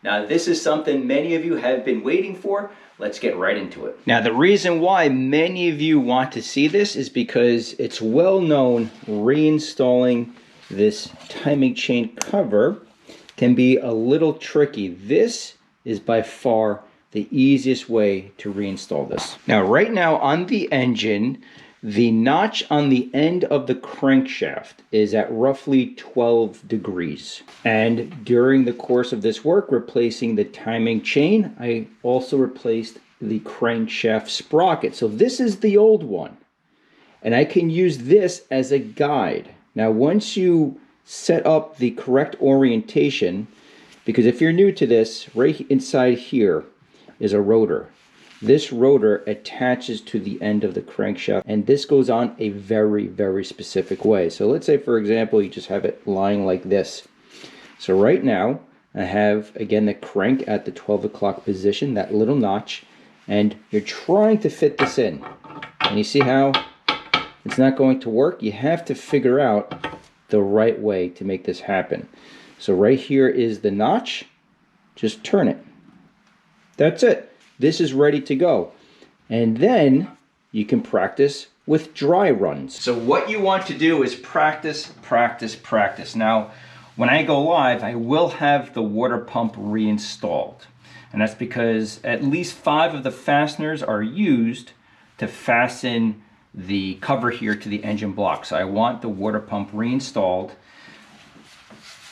Now this is something many of you have been waiting for. Let's get right into it. Now the reason why many of you want to see this is because it's well known reinstalling this timing chain cover can be a little tricky. This is by far the easiest way to reinstall this. Now right now on the engine, the notch on the end of the crankshaft is at roughly 12 degrees. And during the course of this work, replacing the timing chain, I also replaced the crankshaft sprocket. So this is the old one. And I can use this as a guide. Now, once you set up the correct orientation, because if you're new to this, right inside here is a rotor. This rotor attaches to the end of the crankshaft, and this goes on a very, very specific way. So let's say, for example, you just have it lying like this. So right now, I have, again, the crank at the 12 o'clock position, that little notch, and you're trying to fit this in. And you see how it's not going to work? You have to figure out the right way to make this happen. So right here is the notch. Just turn it. That's it. This is ready to go. And then you can practice with dry runs. So what you want to do is practice, practice, practice. Now, when I go live, I will have the water pump reinstalled. And that's because at least 5 of the fasteners are used to fasten the cover here to the engine block. So I want the water pump reinstalled.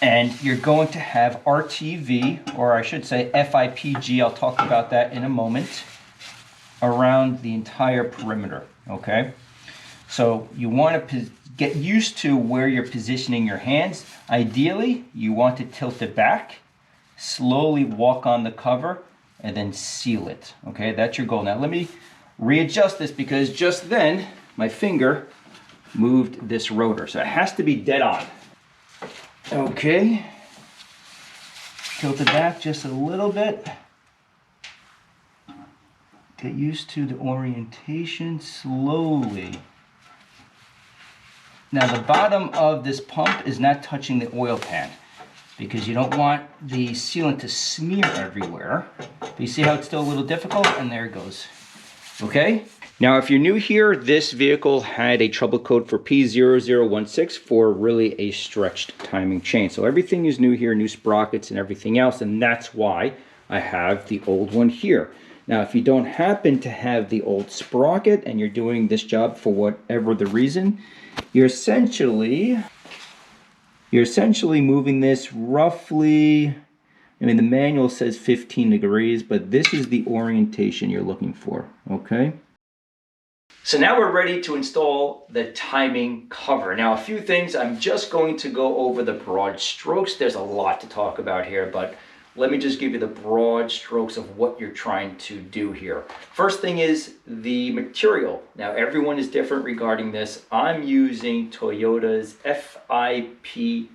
And you're going to have RTV, or I should say FIPG, I'll talk about that in a moment, around the entire perimeter, okay? So you want to get used to where you're positioning your hands. Ideally, you want to tilt it back, slowly walk on the cover, and then seal it, okay? That's your goal. Now let me readjust this because just then my finger moved this rotor. So it has to be dead on. Okay, tilt it back just a little bit. Get used to the orientation slowly. Now the bottom of this pump is not touching the oil pan because you don't want the sealant to smear everywhere. But you see how it's still a little difficult? And there it goes. Okay? Now, if you're new here, this vehicle had a trouble code for P0016 for really a stretched timing chain. So everything is new here, new sprockets and everything else, and that's why I have the old one here. Now, if you don't happen to have the old sprocket and you're doing this job for whatever the reason, you're essentially moving this roughly, I mean, the manual says 15 degrees, but this is the orientation you're looking for, okay? So now we're ready to install the timing cover. Now a few things, I'm just going to go over the broad strokes. There's a lot to talk about here, but let me just give you the broad strokes of what you're trying to do here. First thing is the material. Now everyone is different regarding this. I'm using Toyota's FIPG.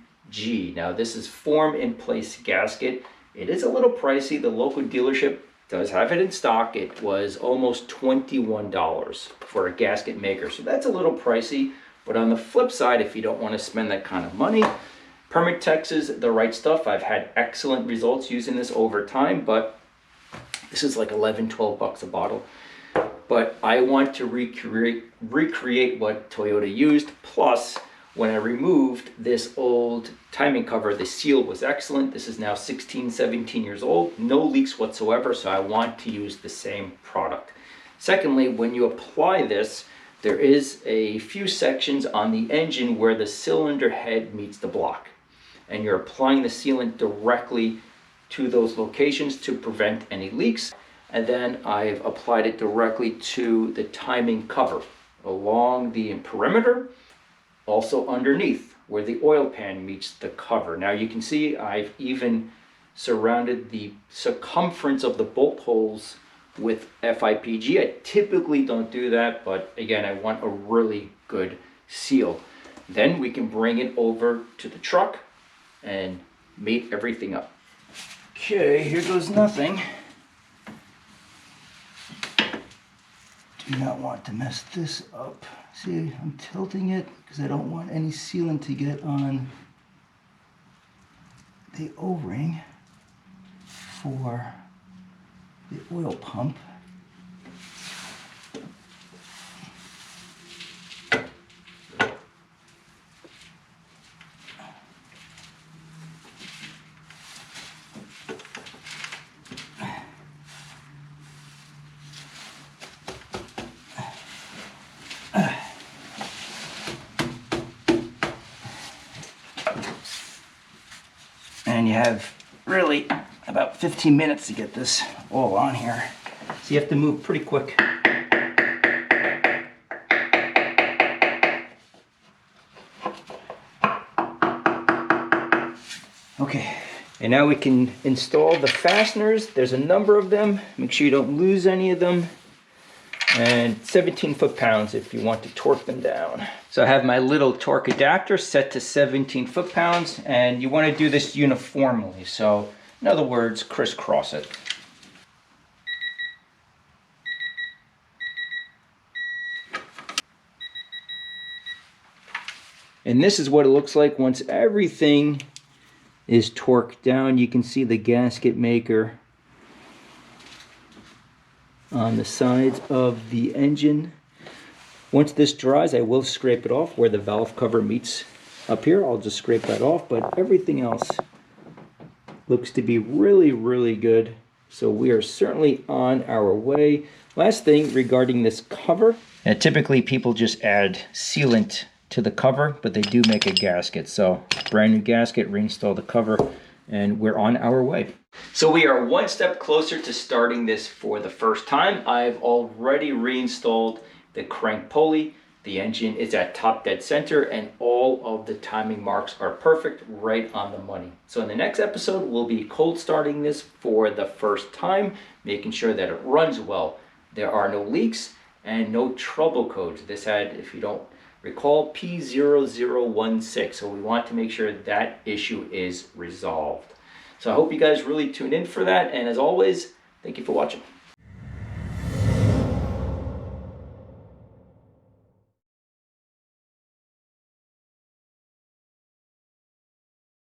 Now this is form in place gasket. It is a little pricey. The local dealership does have it in stock. It was almost $21 for a gasket maker. So that's a little pricey, but on the flip side, if you don't want to spend that kind of money, Permatex is the right stuff. I've had excellent results using this over time, but this is like 11, 12 bucks a bottle. But I want to recreate what Toyota used. Plus, when I removed this old timing cover, the seal was excellent. This is now 16, 17 years old, no leaks whatsoever, so I want to use the same product. Secondly, when you apply this, there is a few sections on the engine where the cylinder head meets the block. And you're applying the sealant directly to those locations to prevent any leaks. And then I've applied it directly to the timing cover along the perimeter, also underneath where the oil pan meets the cover. Now you can see I've even surrounded the circumference of the bolt holes with FIPG. I typically don't do that, but again, I want a really good seal. Then we can bring it over to the truck and mate everything up. Okay, here goes nothing. Do not want to mess this up. See, I'm tilting it because I don't want any sealant to get on the O-ring. for the oil pump. And you have really about 15 minutes to get this all on here. So you have to move pretty quick. Okay, and now we can install the fasteners. There's a number of them. Make sure you don't lose any of them. And 17 foot-pounds if you want to torque them down. So I have my little torque adapter set to 17 foot-pounds, and you want to do this uniformly. So in other words, crisscross it. And this is what it looks like once everything is torqued down. You can see the gasket maker on the sides of the engine. Once this dries, I will scrape it off where the valve cover meets up here. I'll just scrape that off, but everything else looks to be really, really good. So we are certainly on our way. Last thing regarding this cover, now typically people just add sealant to the cover, but they do make a gasket. So brand new gasket, reinstall the cover, and we're on our way. So we are one step closer to starting this for the first time. I've already reinstalled the crank pulley. The engine is at top dead center, and all of the timing marks are perfect, right on the money. So in the next episode, we'll be cold starting this for the first time, making sure that it runs well. There are no leaks and no trouble codes. This had, if you don't recall, P0016. So we want to make sure that issue is resolved. So I hope you guys really tune in for that. And as always, thank you for watching.